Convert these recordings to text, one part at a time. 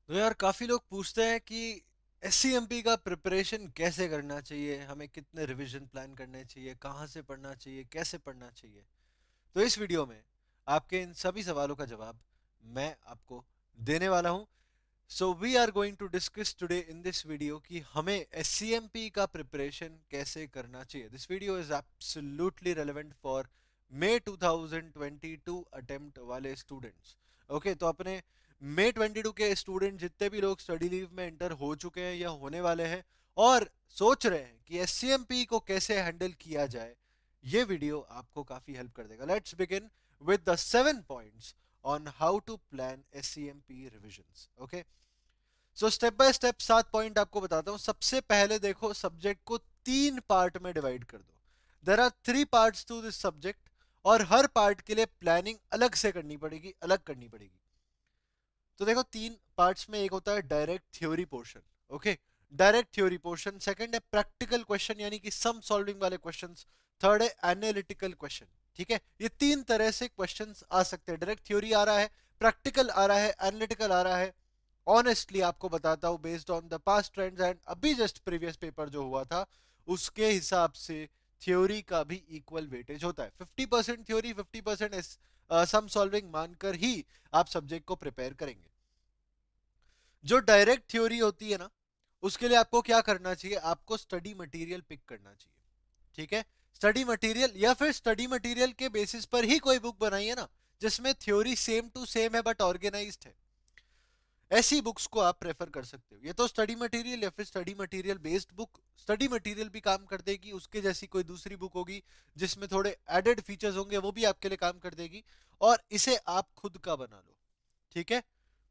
तो यार काफ़ी लोग पूछते हैं कि एससीएमपी का प्रिपरेशन कैसे करना चाहिए, हमें कितने रिवीजन प्लान करने चाहिए, कहाँ से पढ़ना चाहिए, कैसे पढ़ना चाहिए। तो इस वीडियो में आपके इन सभी सवालों का जवाब मैं आपको देने वाला हूँ। So we are going to discuss today in this video कि हमें एससीएमपी का प्रिपरेशन कैसे करना चाहिए। This video is absolutely relevant for May 2022 attempt वाले स्टूडेंट्स। ओके, तो अपने मई 22 के स्टूडेंट जितने भी लोग स्टडी लीव में एंटर हो चुके हैं या होने वाले हैं और सोच रहे हैं कि एससीएमपी को कैसे हैंडल किया जाए, ये वीडियो आपको काफी हेल्प कर देगा। Let's begin with the 7 points on how to plan SCMP revisions. Okay, so step by step 7 point आपको बताता हूँ। सबसे पहले देखो, सब्जेक्ट को 3 पार्ट में डिवाइड कर दो। There are 3 parts to this subject और हर पार्ट के लिए प्लानिंग अलग से करनी पड़ेगी, अलग करनी पड़ेगी। तो देखो, 3 पार्ट्स में एक होता है direct theory portion. Okay, direct theory portion. Second है प्रैक्टिकल क्वेश्चन यानी कि सम सॉल्विंग वाले क्वेश्चंस। थर्ड है एनालिटिकल क्वेश्चन। ठीक है, ये 3 तरह से क्वेश्चंस आ सकते हैं। डायरेक्ट थ्योरी आ रहा है, प्रैक्टिकल आ रहा है, एनालिटिकल आ रहा है। ऑनेस्टली आपको बताता हूँ, based on the past trends and अभी जस्ट प्रीवियस पेपर जो हुआ था उसके हिसाब से थ्योरी का भी इक्वल वेटेज होता है। 50% थ्योरी, 50% सम सॉल्विंग मानकर ही आप सब्जेक्ट को प्रिपेयर करेंगे। जो डायरेक्ट थ्योरी होती है ना, उसके लिए आपको क्या करना चाहिए, आपको स्टडी मटेरियल पिक करना चाहिए। ठीक है, स्टडी मटेरियल या फिर स्टडी मटेरियल के बेसिस पर ही कोई बुक बनाइए ना, जिसमें थ्योरी सेम टू सेम है बट ऑर्गेनाइज्ड है। ऐसी बुक्स को आप प्रेफर कर सकते हो। ये तो स्टडी मटेरियल या फिर study material based book. Study material भी काम कर देगी, उसके जैसी कोई दूसरी बुक होगी जिसमें थोड़े एडेड फीचर्स होंगे, वो भी आपके लिए काम कर देगी। और इसे आप खुद का बना लो। ठीक है,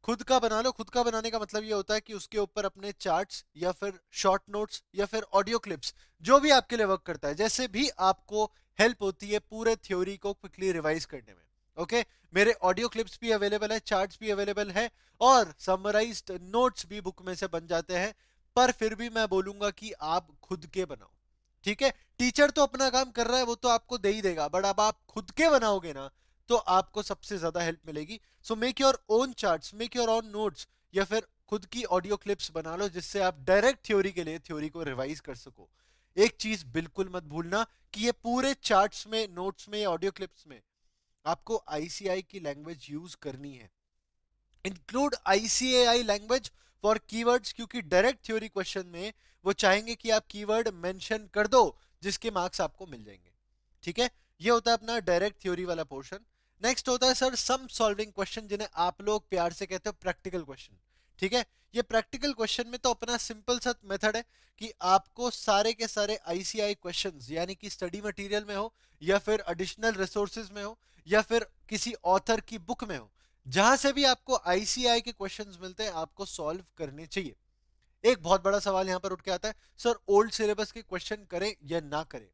खुद का बना लो। खुद का बनाने का मतलब ये होता है कि उसके ऊपर अपने चार्ट्स या फिर शॉर्ट नोट्स या फिर ऑडियो क्लिप्स, जो भी आपके लिए वर्क करता है, जैसे भी आपको हेल्प होती है पूरे थ्योरी को क्विकली रिवाइज करने में। ओके, मेरे ऑडियो क्लिप्स भी अवेलेबल है, चार्ट्स भी अवेलेबल है और समराइज्ड नोट्स भी बुक में से बन जाते हैं। पर फिर भी मैं बोलूंगा कि आप खुद के बनाओ। ठीक है, टीचर तो अपना काम कर रहा है, वो तो आपको दे ही देगा, बट अब आप खुद के बनाओगे ना तो आपको सबसे ज्यादा हेल्प मिलेगी। So make your own charts, make your own notes, या फिर खुद की ऑडियो क्लिप्स बना लो जिससे आप डायरेक्ट थ्योरी के लिए थ्योरी को रिवाइज कर सको। एक चीज बिल्कुल मत भूलना कि ये पूरे चार्ट्स में, नोट्स में, ऑडियो क्लिप्स में आपको आईसीआई की लैंग्वेज यूज करनी है। Include ICAI language for keywords, क्योंकि डायरेक्ट थ्योरी क्वेश्चन में वो चाहेंगे कि आप कीवर्ड मेंशन कर दो जिसके मार्क्स आपको मिल जाएंगे। ठीक है, ये होता है अपना डायरेक्ट थ्योरी वाला पोर्शन। नेक्स्ट होता है सर सम सॉल्विंग क्वेश्चन, जिन्हें आप लोग प्यार से कहते हो प्रैक्टिकल क्वेश्चन। ठीक है, ये प्रैक्टिकल क्वेश्चन में तो अपना सिंपल सा मेथड है कि आपको सारे के सारे आईसीआई क्वेश्चंस, यानी कि स्टडी मटेरियल में हो या फिर एडिशनल रिसोर्सेज में हो या फिर किसी ऑथर की बुक में हो, जहां से भी आपको आईसीआई के क्वेश्चंस मिलते हैं, आपको सॉल्व करने चाहिए। एक बहुत बड़ा सवाल यहां पर उठ के आता है, सर ओल्ड सिलेबस के क्वेश्चन करें या ना करें।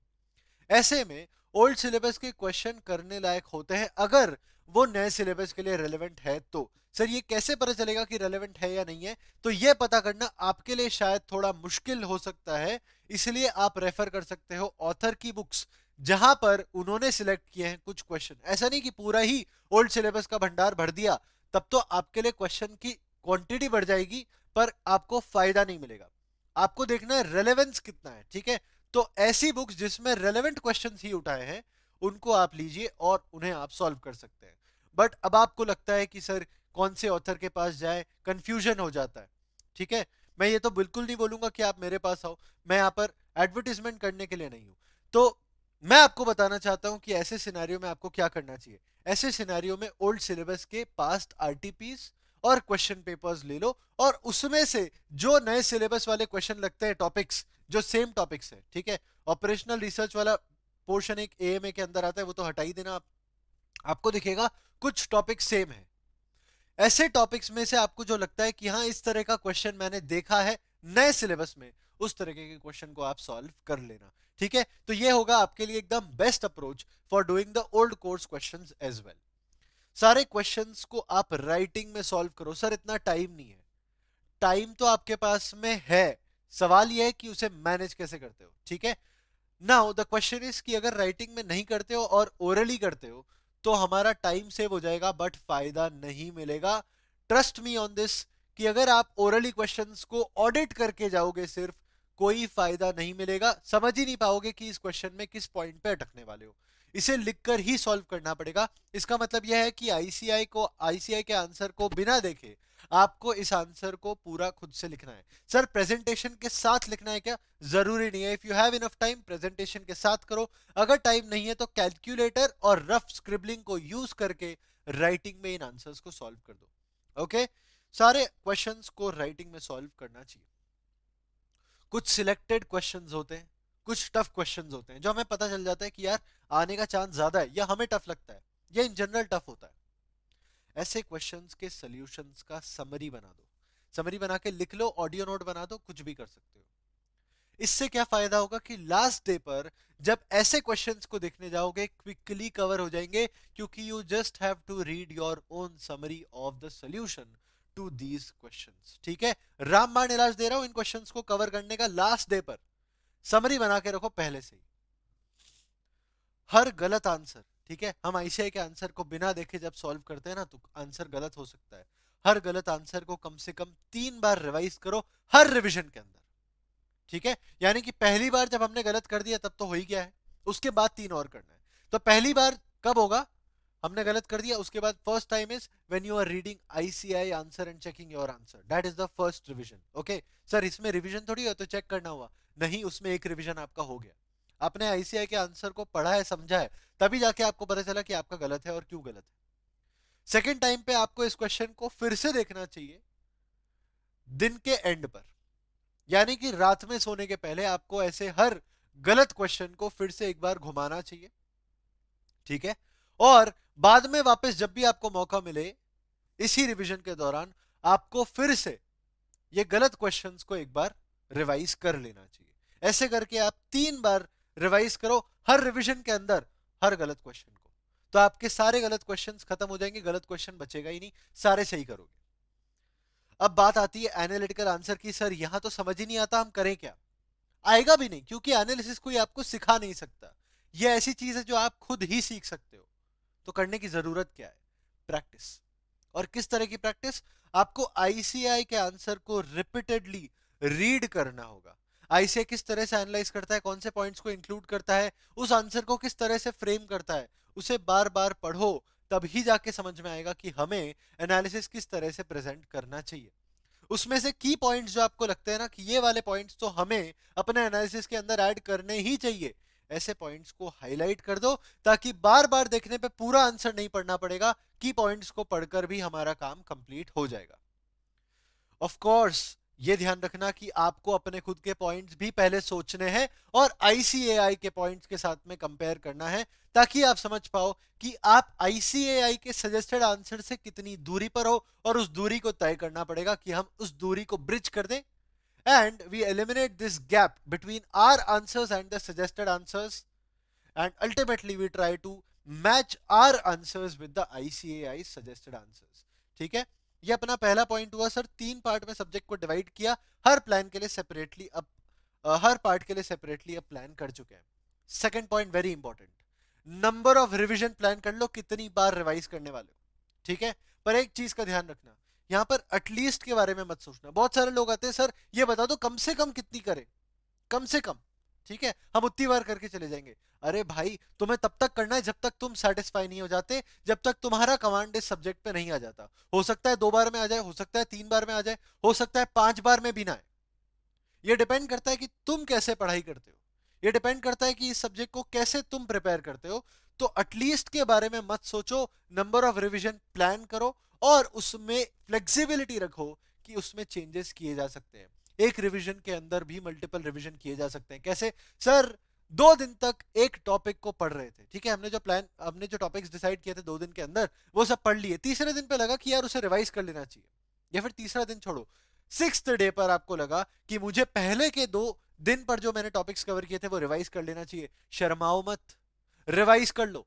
ऐसे में ओल्ड सिलेबस के क्वेश्चन करने लायक होते हैं अगर वो नए सिलेबस के लिए रेलेवेंट है तो। सर ये कैसे पता चलेगा कि रेलेवेंट है या नहीं है, तो ये पता करना आपके लिए शायद थोड़ा मुश्किल हो सकता है। इसलिए आप रेफर कर सकते हो ऑथर की बुक्स, जहां पर उन्होंने सिलेक्ट किए हैं कुछ क्वेश्चन। ऐसा नहीं कि पूरा ही ओल्ड सिलेबस का भंडार भर दिया, तब तो आपके लिए क्वेश्चन की क्वांटिटी बढ़ जाएगी पर आपको फायदा नहीं मिलेगा। आपको देखना है रेलेवेंस कितना है। ठीक है, तो ऐसी बुक्स जिसमें रेलेवेंट क्वेश्चंस ही उठाए हैं, उनको आप लीजिए और उन्हें आप सॉल्व कर सकते हैं। बट अब आपको लगता है कि सर कौन से ऑथर के पास जाए, कंफ्यूजन हो जाता है। ठीक है, मैं ये तो बिल्कुल नहीं बोलूंगा कि आप मेरे पास आओ, मैं यहाँ पर एडवर्टीजमेंट करने के लिए नहीं हूँ। तो मैं आपको बताना चाहता हूँ कि ऐसे सिनेरियो में आपको क्या करना चाहिए। ऐसे सिनेरियो में ओल्ड सिलेबस के पास्ट आरटीपीस और क्वेश्चन पेपर्स ले लो और उसमें से जो नए सिलेबस वाले क्वेश्चन लगते हैं, टॉपिक्स जो सेम टॉपिक्स है। ठीक है, ऑपरेशनल रिसर्च वाला पोर्शन एक एएमए के अंदर आता है, वो तो हटा ही देना आप। आपको दिखेगा कुछ टॉपिक सेम है। ऐसे टॉपिक्स में से आपको जो लगता है कि हाँ इस तरह का क्वेश्चन मैंने देखा है नए सिलेबस में, उस तरीके के क्वेश्चन को आप सॉल्व कर लेना। ठीक है, तो ये होगा आपके लिए एकदम best approach for doing the old course questions as well. सारे क्वेश्चंस को आप राइटिंग में सॉल्व करो। सर इतना टाइम नहीं है। टाइम तो आपके पास में है, सवाल यह है कि उसे मैनेज कैसे करते हो। ठीक है, नाउ द क्वेश्चन इज कि अगर राइटिंग में नहीं करते हो और ओरली करते हो तो हमारा टाइम सेव हो जाएगा बट फायदा नहीं मिलेगा। ट्रस्ट मी ऑन दिस, कि अगर आप ओरली क्वेश्चंस को ऑडिट करके जाओगे सिर्फ, कोई फायदा नहीं मिलेगा, समझ ही नहीं पाओगे कि इस क्वेश्चन में किस पॉइंट पे अटकने वाले हो। इसे लिखकर ही सॉल्व करना पड़ेगा। इसका मतलब यह है कि आईसीआई के आंसर को बिना देखे आपको इस आंसर को पूरा खुद से लिखना है। सर प्रेजेंटेशन के साथ लिखना है क्या? जरूरी नहीं है। If you have enough time presentation के साथ करो, अगर टाइम नहीं है तो कैलकुलेटर और रफ स्क्रिबलिंग को यूज करके राइटिंग में इन आंसर्स को सॉल्व कर दो। ओके, सारे क्वेश्चंस को राइटिंग में सॉल्व करना चाहिए। कुछ सिलेक्टेड क्वेश्चंस होते हैं, कुछ टफ क्वेश्चंस होते हैं जो हमें पता चल जाता है कि यार आने का चांस ज्यादा है, या हमें टफ लगता है, या इन जनरल टफ होता है। ऐसे क्वेश्चंस के सॉल्यूशंस का समरी बना दो, समरी बना के लिख लो, ऑडियो नोट बना दो, कुछ भी कर सकते हो। इससे क्या फायदा होगा कि लास्ट डे पर जब ऐसे क्वेश्चंस को देखने जाओगे क्विकली कवर हो जाएंगे, क्योंकि you just have to read your own summary of the solution to these questions. ठीक है, रामबाण इलाज दे रहा हूं इन क्वेश्चंस को कवर करने का। लास्ट डे पर समरी बना के रखो पहले से ही। हर गलत आंसर, ठीक है, हम आईसीआई के आंसर को बिना देखे जब सॉल्व करते हैं ना तो आंसर गलत हो सकता है। हर गलत आंसर को कम से कम 3 बार रिवाइज करो हर रिवीजन के अंदर। ठीक है, यानी कि पहली बार जब हमने गलत कर दिया तब तो हो ही गया है, उसके बाद 3 और करना है। तो पहली बार कब होगा? हमने गलत कर दिया, उसके बाद first time is when you are reading ICI answer and checking your answer, that is the first revision. Okay sir, इसमें रिवीजन थोड़ी है तो चेक करना हुआ, नहीं, उसमें एक रिवीजन आपका हो गया। आपने आईसीआई के आंसर को पढ़ा है, समझा है, तभी जाके आपको पता चला कि आपका गलत है और क्यों गलत है। सेकेंड टाइम पे आपको इस क्वेश्चन को फिर से देखना चाहिए दिन के एंड पर, यानी कि रात में सोने के पहले आपको ऐसे हर गलत क्वेश्चन को फिर से एक बार घुमाना चाहिए। ठीक है, और बाद में वापस जब भी आपको मौका मिले इसी रिवीजन के दौरान आपको फिर से ये गलत क्वेश्चंस को एक बार रिवाइज कर लेना चाहिए। ऐसे करके आप 3 बार रिवाइज करो हर रिवीजन के अंदर हर गलत क्वेश्चन को, तो आपके सारे गलत क्वेश्चंस खत्म हो जाएंगे, गलत क्वेश्चन बचेगा ही नहीं, सारे सही करोगे। अब बात आती है एनालिटिकल आंसर की। सर यहां तो समझ ही नहीं आता, हम करें क्या? आएगा भी नहीं, क्योंकि एनालिसिस कोई आपको सिखा नहीं सकता। ये ऐसी चीज है जो आप खुद ही सीख सकते हो। तो करने की जरूरत क्या है? प्रैक्टिस। और किस तरह की प्रैक्टिस? आपको आईसीआई के आंसर को रिपीटेडली रीड करना होगा। आईसीआई किस तरह से एनालाइज करता है, कौन से पॉइंट्स को इंक्लूड करता है, उस आंसर को किस तरह से फ्रेम करता है, उसे बार बार पढ़ो, तभी जाके समझ में आएगा कि हमें एनालिसिस किस तरह से प्रेजेंट करना चाहिए। उसमें से की पॉइंट्स जो आपको लगते हैं ना कि ये वाले पॉइंट्स तो हमें अपने एनालिसिस के अंदर ऐड करने ही चाहिए, ऐसे पॉइंट्स को हाईलाइट कर दो, ताकि बार बार देखने पे पूरा आंसर नहीं पढ़ना पड़ेगा, की पॉइंट्स को पढ़कर भी हमारा काम कंप्लीट हो जाएगा। ऑफ कोर्स ये ध्यान रखना कि आपको अपने खुद के पॉइंट्स भी पहले सोचने हैं और आईसीएआई के पॉइंट्स के साथ में कंपेयर करना है, ताकि आप समझ पाओ कि आप आईसीएआई के सजेस्टेड आंसर से कितनी दूरी पर हो, और उस दूरी को तय करना पड़ेगा कि हम उस दूरी को ब्रिज कर दें, and we eliminate this gap between our answers and the suggested answers, and ultimately we try to match our answers with the ICAI suggested answers। ठीक है, ये अपना पहला पॉइंट हुआ। सर 3 पार्ट में सब्जेक्ट को डिवाइड किया, हर प्लान के लिए सेपरेटली, अब हर पार्ट के लिए सेपरेटली अब प्लान कर चुके हैं। Second point very important, number of revision plan कर लो, कितनी बार रिवाइज करने वाले हो। ठीक है, पर एक चीज का ध्यान रखना, यहां पर एटलीस्ट के बारे में मत सोचना। बहुत सारे लोग आते हैं, सर ये बता दो कम से कम कितनी करें, कम से कम। ठीक है, हम उतनी बार करके चले जाएंगे। अरे भाई, तुम्हें तब तक करना है जब तक तुम सेटिस्फाई नहीं हो जाते, जब तक तुम्हारा कमांड इस सब्जेक्ट पे नहीं आ जाता। हो सकता है 2 बार में आ जाए, हो सकता है 3 बार में आ जाए, हो सकता है 5 बार में भी ना आए। ये डिपेंड करता है कि तुम कैसे पढ़ाई करते हो, ये डिपेंड करता है कि इस सब्जेक्ट को कैसे तुम प्रिपेयर करते हो। तो एटलीस्ट के बारे में मत सोचो, नंबर ऑफ रिवीजन प्लान करो, और उसमें फ्लेक्सिबिलिटी रखो कि उसमें चेंजेस किए जा सकते हैं। एक रिवीजन के अंदर भी मल्टीपल रिवीजन किए जा सकते हैं। कैसे? सर 2 दिन तक एक टॉपिक को पढ़ रहे थे, ठीक है, हमने जो टॉपिक्स डिसाइड किए थे 2 दिन के अंदर, वो सब पढ़ लिए। तीसरे दिन पे लगा कि यार उसे रिवाइज कर लेना चाहिए, या फिर तीसरा दिन छोड़ो, 6th डे पर आपको लगा कि मुझे पहले के 2 दिन पर जो मैंने टॉपिक्स कवर किए थे वो रिवाइज कर लेना चाहिए। शर्माओ मत, रिवाइज कर लो।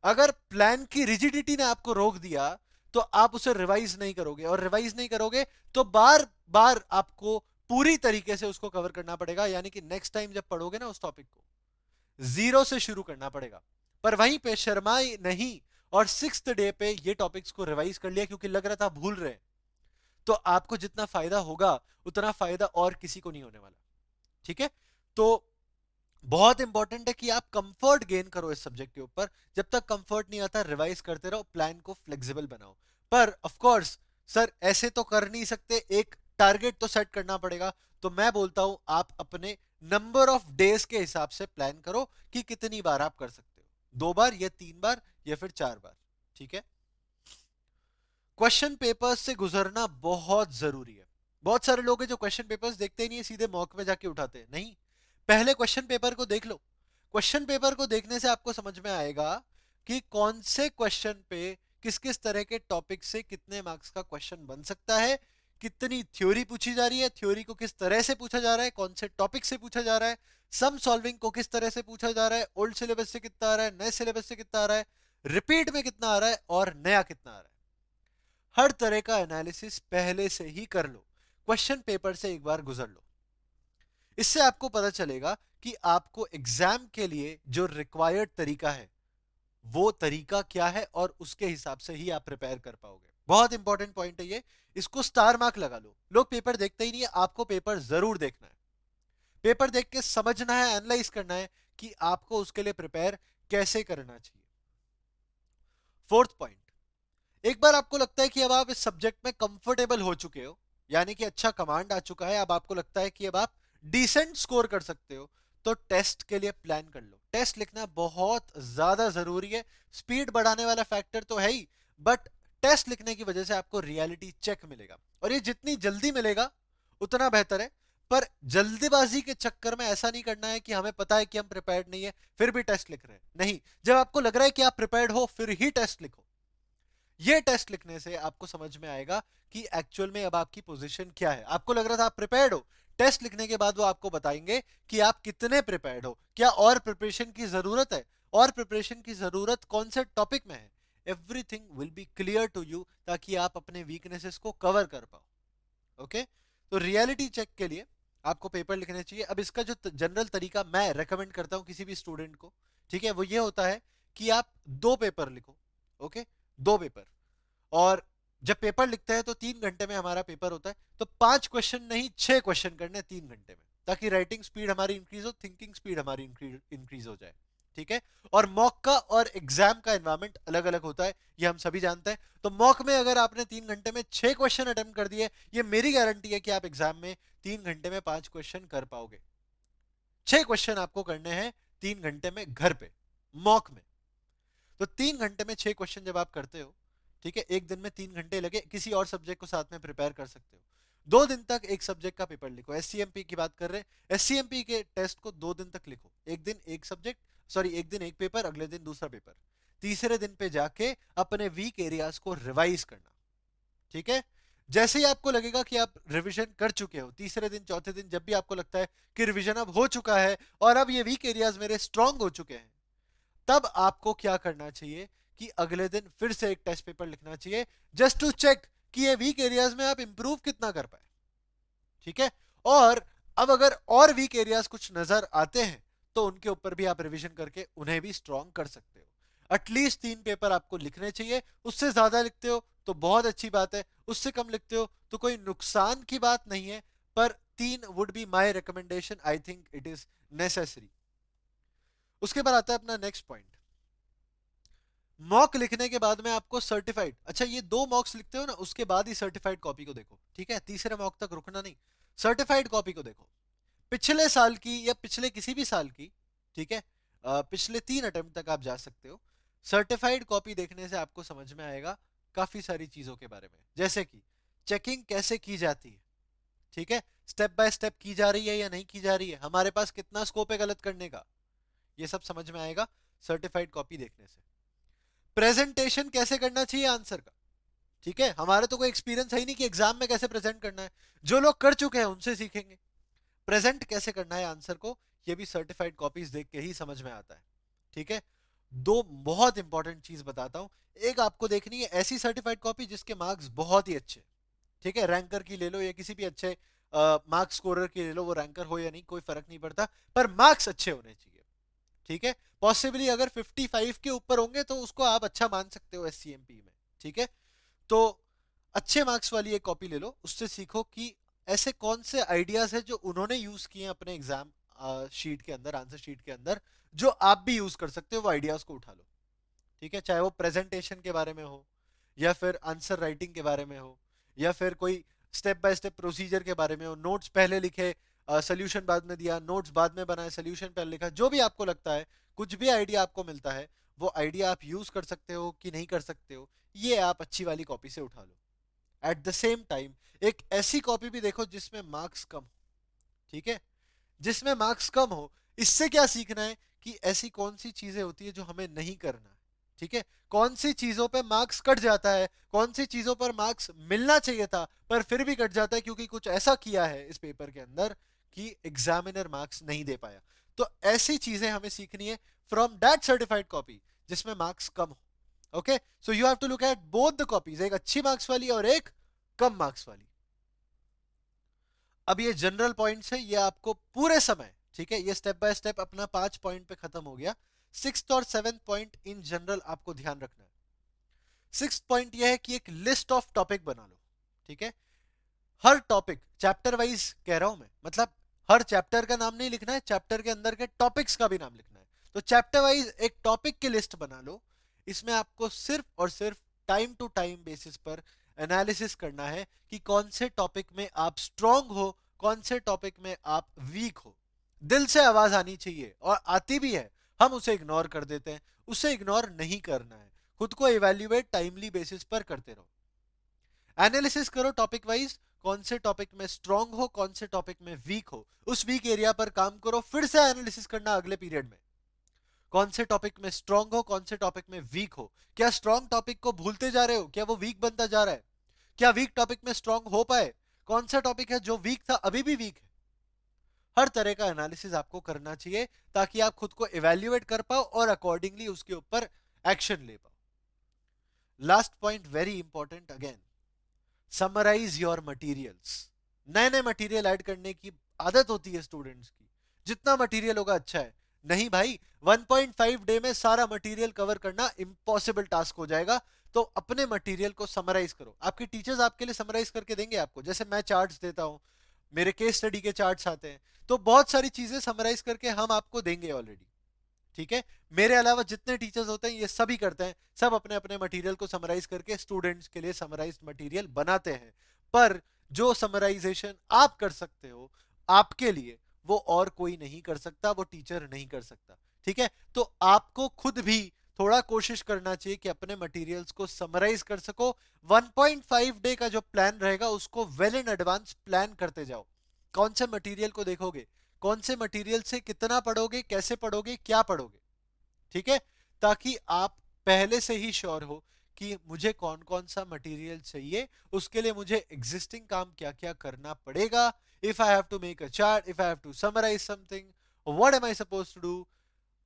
अगर प्लान की रिजिडिटी ने आपको रोक दिया तो आप उसे रिवाइज नहीं करोगे, और रिवाइज नहीं करोगे तो बार बार आपको पूरी तरीके से उसको कवर करना पड़ेगा, यानी कि नेक्स्ट टाइम जब पढ़ोगे ना उस टॉपिक को, जीरो से शुरू करना पड़ेगा। पर वहीं पे शर्माए नहीं, और 6th डे पे ये टॉपिक्स को रिवाइज कर लिया, क्योंकि लग रहा था भूल रहे, तो आपको जितना फायदा होगा उतना फायदा और किसी को नहीं होने वाला। ठीक है, तो बहुत इंपॉर्टेंट है कि आप कंफर्ट गेन करो इस सब्जेक्ट के ऊपर। जब तक कंफर्ट नहीं आता रिवाइज करते रहो, प्लान को फ्लेक्सिबल बनाओ। पर ऑफ कोर्स सर ऐसे तो कर नहीं सकते, एक टारगेट तो सेट करना पड़ेगा। तो मैं बोलता हूं आप अपने नंबर ऑफ डेज के हिसाब से प्लान करो कि कितनी बार आप कर सकते हो, 2 बार या 3 बार या फिर 4 बार। ठीक है, क्वेश्चन पेपर्स से गुजरना बहुत जरूरी है। बहुत सारे लोग हैं जो क्वेश्चन पेपर्स देखते ही नहीं है, सीधे मॉक में जाके उठाते हैं। नहीं, पहले क्वेश्चन पेपर को देख लो। क्वेश्चन पेपर को देखने से आपको समझ में आएगा कि कौन से क्वेश्चन पे किस किस तरह के टॉपिक से कितने मार्क्स का क्वेश्चन बन सकता है, कितनी थ्योरी पूछी जा रही है, थ्योरी को किस तरह से पूछा जा रहा है, कौन से टॉपिक से पूछा जा रहा है, सम सॉल्विंग को किस तरह से पूछा जा रहा है, ओल्ड सिलेबस से कितना आ रहा है, नए सिलेबस से कितना आ रहा है, रिपीट में कितना आ रहा है और नया कितना आ रहा है। हर तरह का एनालिसिस पहले से ही कर लो, क्वेश्चन पेपर से एक बार गुजर लो। इससे आपको पता चलेगा कि आपको एग्जाम के लिए जो रिक्वायर्ड तरीका है वो तरीका क्या है और उसके हिसाब से ही आप प्रिपेयर कर पाओगे। बहुत इंपॉर्टेंट पॉइंट है ये, इसको स्टार मार्क लगा लो। लोग पेपर देखते ही नहीं है, आपको पेपर जरूर देखना है। पेपर देख के समझना है, एनालाइज करना है कि आपको उसके लिए प्रिपेयर कैसे करना चाहिए। फोर्थ पॉइंट, एक बार आपको लगता है कि अब आप इस सब्जेक्ट में कंफर्टेबल हो चुके हो, यानी कि अच्छा कमांड आ चुका है, अब आपको लगता है कि अब आप डिसेंट स्कोर कर सकते हो, तो टेस्ट के लिए प्लान कर लो। टेस्ट लिखना बहुत ज्यादा जरूरी है। स्पीड बढ़ाने वाला फैक्टर तो है ही, बट टेस्ट लिखने की वजह से आपको रियलिटी चेक मिलेगा, और ये जितनी जल्दी मिलेगा उतना बेहतर है। पर जल्दीबाजी के चक्कर में ऐसा नहीं करना है कि हमें पता है कि हम प्रिपेयर्ड नहीं है फिर भी टेस्ट लिख रहे हैं। नहीं, जब आपको लग रहा है कि आप प्रिपेयर्ड हो फिर ही टेस्ट लिखो। ये टेस्ट लिखने से आपको समझ में आएगा कि एक्चुअल में अब आपकी पोजीशन क्या है। आपको लग रहा था आप प्रिपेयर्ड हो, टेस्ट लिखने के बाद वो आपको बताएंगे कि आप कितने प्रिपेयर्ड हो, क्या और प्रिपरेशन की जरूरत है, और प्रिपरेशन की जरूरत कौन से टॉपिक में है। Everything will be clear to you, ताकि आप अपने वीकनेसेस को कवर कर पाओ। ओके, तो रियलिटी चेक के लिए आपको पेपर लिखने चाहिए। अब इसका जो जनरल तरीका मैं रेकमेंड करता हूं किसी भी स्टूडेंट को, ठीक है, वो ये होता है कि आप 2 पेपर लिखो। Okay, 2 paper. और जब पेपर लिखते हैं तो 3 घंटे में हमारा पेपर होता है, तो 5 क्वेश्चन नहीं 6 क्वेश्चन करने 3 घंटे में, ताकि राइटिंग स्पीड हमारी इंक्रीज हो, थिंकिंग स्पीड हमारी इंक्रीज हो जाए। ठीक है, और मॉक का और एग्जाम का एनवायरमेंट अलग अलग होता है, ये हम सभी जानते हैं। तो मॉक में अगर आपने 3 घंटे में 6 क्वेश्चन अटेम्प्ट कर दिए, ये मेरी गारंटी है कि आप एग्जाम में 3 घंटे में 5 क्वेश्चन कर पाओगे। 6 क्वेश्चन आपको करने हैं 3 घंटे में घर पे, मॉक में। तो 3 घंटे में 6 क्वेश्चन जब आप करते हो, ठीक है, एक दिन में 3 घंटे लगे, किसी और सब्जेक्ट को साथ में प्रिपेयर कर सकते हो। 2 दिन तक एक सब्जेक्ट का पेपर लिखो। एससीएमपी की बात कर रहे हैं, एससीएमपी के टेस्ट को 2 दिन तक लिखो। एक दिन एक सब्जेक्ट, सॉरी एक दिन एक पेपर, अगले दिन दूसरा पेपर। तीसरे दिन पे जाके अपने वीक एरियाज को रिवाइज करना। ठीक है, जैसे ही आपको लगेगा कि आप रिवीजन कर चुके हो, तीसरे दिन चौथे दिन जब भी आपको लगता है कि रिवीजन अब हो चुका है और अब ये वीक एरियाज मेरे स्ट्रांग हो चुके हैं, तब आपको क्या करना चाहिए कि अगले दिन फिर से एक टेस्ट पेपर लिखना चाहिए, जस्ट टू चेक कि ये वीक एरियाज में आप इंप्रूव कितना कर पाए। ठीक है, और अब अगर और वीक एरियाज कुछ नजर आते हैं तो उनके ऊपर भी आप रिवीजन करके उन्हें भी स्ट्रांग कर सकते हो। एटलीस्ट 3 पेपर आपको लिखने चाहिए। उससे ज्यादा लिखते हो तो बहुत अच्छी बात है, उससे कम लिखते हो तो कोई नुकसान की बात नहीं है, पर 3 would be my recommendation, I think it is necessary. उसके बाद आता है अपना नेक्स्ट पॉइंट, मॉक लिखने के बाद में आपको सर्टिफाइड, अच्छा ये 2 मॉक्स लिखते हो ना, उसके बाद ही सर्टिफाइड कॉपी को देखो। ठीक है, तीसरे मॉक तक रुकना नहीं, सर्टिफाइड कॉपी को देखो, पिछले साल की या पिछले किसी भी साल की। ठीक है, पिछले 3 अटेम्प्ट तक आप जा सकते हो। सर्टिफाइड कॉपी देखने से आपको समझ में आएगा काफी सारी चीजों के बारे में, जैसे कि चेकिंग कैसे की जाती है। ठीक है, स्टेप बाय स्टेप की जा रही है या नहीं की जा रही है, हमारे पास कितना स्कोप है गलत करने का, ये सब समझ में आएगा सर्टिफाइड कॉपी देखने से। प्रेजेंटेशन कैसे करना चाहिए आंसर का, ठीक है, हमारे तो कोई एक्सपीरियंस है ही नहीं कि एग्जाम में कैसे प्रेजेंट करना है, जो लोग कर चुके हैं उनसे सीखेंगे। प्रेजेंट कैसे करना है आंसर को, ये भी सर्टिफाइड कॉपीज देख के ही समझ में आता है। ठीक है, 2 बहुत इंपॉर्टेंट चीज बताता हूं। एक आपको देखनी है ऐसी सर्टिफाइड कॉपी जिसके मार्क्स बहुत ही अच्छे, ठीक है, रैंकर की ले लो या किसी भी अच्छे मार्क्स स्कोरर की ले लो, वो रैंकर हो या नहीं कोई फर्क नहीं पड़ता, पर मार्क्स अच्छे होने चाहिए। ठीक है, पॉसिबली अगर 55 के ऊपर होंगे तो उसको आप अच्छा मान सकते हो एससीएमपी में। ठीक है, तो अच्छे मार्क्स वाली एक कॉपी ले लो, उससे सीखो कि ऐसे कौन से आइडियाज है जो उन्होंने यूज किए हैं अपने एग्जाम शीट के अंदर, आंसर शीट के अंदर, जो आप भी यूज कर सकते हो, वो आइडियाज को उठा लो। ठीक है, चाहे वो प्रेजेंटेशन के बारे में हो, या फिर आंसर राइटिंग के बारे में हो, या फिर कोई स्टेप बाय स्टेप प्रोसीजर के बारे में हो, नोट्स पहले लिखे, सोल्यूशन बाद में दिया, नोट्स बाद में बनाए, सोल्यूशन पहले लिखा, जो भी आपको लगता है, कुछ भी आइडिया आपको मिलता है, वो आइडिया आप यूज कर सकते हो कि नहीं कर सकते हो, ये आप अच्छी वाली कॉपी से उठा लो। एट द सेम टाइम एक ऐसी कॉपी भी देखो जिसमें मार्क्स कम हो। ठीक है, जिसमें मार्क्स कम हो, इससे क्या सीखना है कि ऐसी कौन सी चीजें होती है जो हमें नहीं करना है। ठीक है, कौन सी चीजों पे मार्क्स कट जाता है, कौन सी चीजों पर मार्क्स मिलना चाहिए था पर फिर भी कट जाता है क्योंकि कुछ ऐसा किया है इस पेपर के अंदर कि एग्जामिनर मार्क्स नहीं दे पाया। तो ऐसी चीजें हमें सीखनी है फ्रॉम दैट सर्टिफाइड कॉपी जिसमें मार्क्स कम हो। Okay, so you have to look at both the copies, एक अच्छी मार्क्स वाली और एक कम मार्क्स वाली। अब ये जनरल पॉइंट्स है, ये आपको पूरे समय, ठीक है, ये स्टेप बाय स्टेप अपना 5 पॉइंट पे खत्म हो गया। सिक्स्थ और सेवेंथ पॉइंट इन जनरल आपको ध्यान रखना है। सिक्स्थ पॉइंट ये है कि एक लिस्ट ऑफ टॉपिक बना लो। ठीक है, हर टॉपिक चैप्टर वाइज कह रहा हूं मैं, मतलब हर चैप्टर का नाम नहीं लिखना है, चैप्टर के अंदर के टॉपिक्स का भी नाम लिखना है। तो चैप्टर वाइज एक टॉपिक की लिस्ट बना लो। इसमें आपको सिर्फ और सिर्फ टाइम टू टाइम बेसिस पर एनालिसिस करना है कि कौन से टॉपिक में आप स्ट्रांग हो, कौन से टॉपिक में आप वीक हो। दिल से आवाज आनी चाहिए, और आती भी है, हम उसे इग्नोर कर देते हैं। उसे इग्नोर नहीं करना है, खुद को इवेल्युएट टाइमली बेसिस पर करते रहो। एनालिसिस करो टॉपिक वाइज, कौन से टॉपिक में स्ट्रांग हो, कौन से टॉपिक में वीक हो, उस वीक एरिया पर काम करो। फिर से एनालिसिस करना अगले पीरियड में, कौन से टॉपिक में स्ट्रांग हो, कौन से टॉपिक में वीक हो। क्या स्ट्रांग टॉपिक को भूलते जा रहे हो, क्या वो वीक बनता जा रहा है, क्या वीक टॉपिक में स्ट्रांग हो पाए, कौन सा टॉपिक है जो वीक था अभी भी वीक है। हर तरह का एनालिसिस आपको करना चाहिए ताकि आप खुद को इवेल्युएट कर पाओ और अकॉर्डिंगली उसके ऊपर एक्शन ले पाओ। Last point very important again, summarise your materials. नए नए मटेरियल ऐड करने की आदत होती है स्टूडेंट्स की, जितना मटेरियल होगा अच्छा है। नहीं भाई, 1.5 डे में सारा मटेरियल कवर करना इम्पॉसिबल टास्क हो जाएगा। तो अपने मटेरियल को समराइज करो, आपके टीचर्स आपके लिए समराइज करके देंगे आपको, जैसे मैं चार्ट्स देता हूं, मेरे केस स्टडी के चार्ट्स आते हैं, तो बहुत सारी चीजें समराइज करके हम आपको देंगे ऑलरेडी। ठीक है, मेरे अलावा जितने टीचर्स होते हैं ये सभी करते हैं, सब अपने अपने मटेरियल को समराइज करके स्टूडेंट्स के लिए समराइज्ड मटेरियल बनाते हैं। पर जो समराइजेशन आप कर सकते हो आपके लिए, वो और कोई नहीं कर सकता, वो टीचर नहीं कर सकता। ठीक है, तो आपको खुद भी थोड़ा कोशिश करना चाहिए कि अपने मटेरियल्स को समराइज कर सको। 1.5 डे का जो प्लान रहेगा उसको वेल इन एडवांस प्लान करते जाओ। कौन से मटेरियल को देखोगे, कौन से मटेरियल से कितना पढ़ोगे, कैसे पढ़ोगे, क्या पढ़ोगे। ठीक है, ताकि आप पहले से ही श्योर हो कि मुझे कौन कौन सा मटेरियल चाहिए, उसके लिए मुझे एग्जिस्टिंग काम क्या क्या करना पड़ेगा। If I have to make a chart, if I have to summarise something, what am I suppose to do.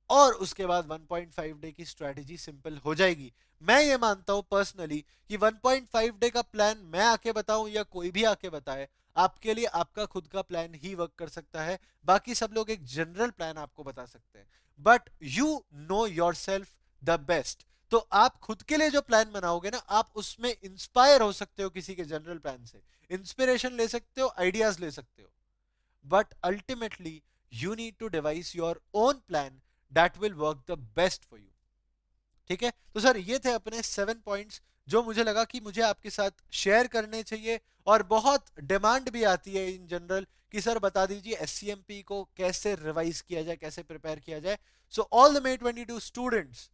और उसके बाद 1.5 डे की स्ट्रेटेजी सिंपल हो जाएगी। मैं ये मानता हूं पर्सनली कि 1.5 डे का प्लान मैं आके बताऊं या कोई भी आके बताए, आपके लिए आपका खुद का प्लान ही वर्क कर सकता है। बाकी सब लोग एक जनरल प्लान आपको बता सकते हैं, but you know your self the best. तो आप खुद के लिए जो प्लान बनाओगे ना, आप उसमें इंस्पायर हो सकते हो किसी के जनरल प्लान से, इंस्पिरेशन ले सकते हो, आइडियाज ले सकते हो, but ultimately you need to devise your own plan that will work the best for you। ठीक है, तो सर ये थे अपने 7 पॉइंट्स जो मुझे लगा कि मुझे आपके साथ शेयर करने चाहिए। और बहुत डिमांड भी आती है इन जनरल कि सर बता दीजिए एससीएमपी को कैसे रिवाइज किया जाए, कैसे प्रिपेयर किया जाए। So all the may 22 students,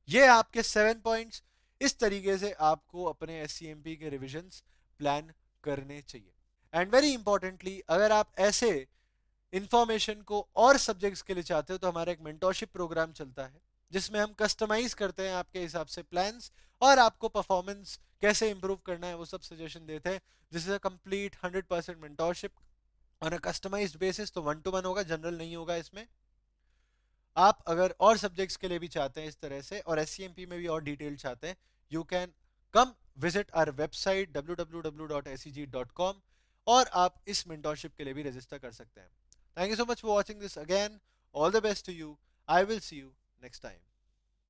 ये आपके 7 पॉइंट्स, इस तरीके से आपको अपने एससीएमपी के रिविजन्स प्लान करने चाहिए। एंड वेरी इंपॉर्टेंटली, अगर आप ऐसे इंफॉर्मेशन को और सब्जेक्ट्स के लिए चाहते हो तो हमारा एक मेंटोरशिप प्रोग्राम चलता है जिसमें हम कस्टमाइज करते हैं आपके हिसाब से प्लान्स, और आपको परफॉर्मेंस कैसे इंप्रूव करना है वो सब सजेशन देते हैं। This is a complete 100% mentorship on a customised basis. तो 1 to 1 होगा, जनरल नहीं होगा इसमें। आप अगर और सब्जेक्ट्स के लिए भी चाहते हैं इस तरह से, और एससीएमपी में भी और डिटेल चाहते हैं, you can come visit our website www.seg.com, और आप इस मेंटोरशिप के लिए भी रजिस्टर कर सकते हैं। Thank you so much for watching this again. All the best to you. I will see you next time.